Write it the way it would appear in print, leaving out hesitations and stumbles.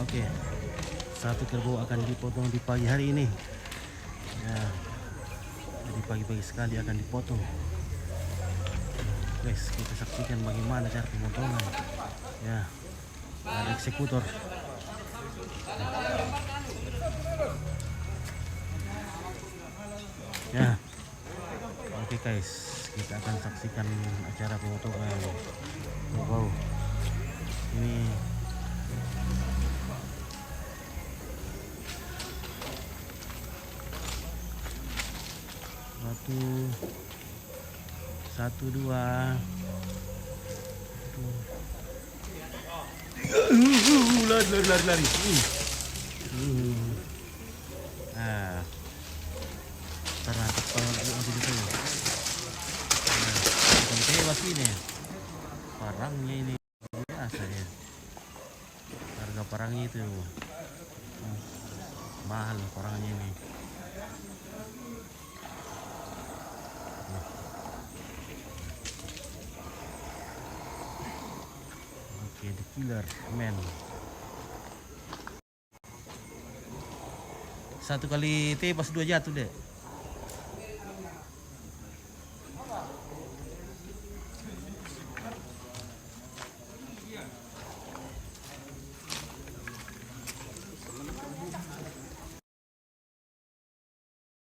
Oke, satu kerbau akan dipotong di pagi hari ini. Ya, jadi pagi-pagi sekali akan dipotong. Guys, kita saksikan bagaimana cara pemotongan. Ya, ada eksekutor. Ya, oke guys, kita akan saksikan acara pemotongan kerbau. Ini satu dua lari. Ah, terangkap itu. Bukan tewas ini, parangnya ini biasa ya. Harga parangnya itu mahal parangnya ini. Oke, the killer man. Satu kali tepas dua jatuh deh.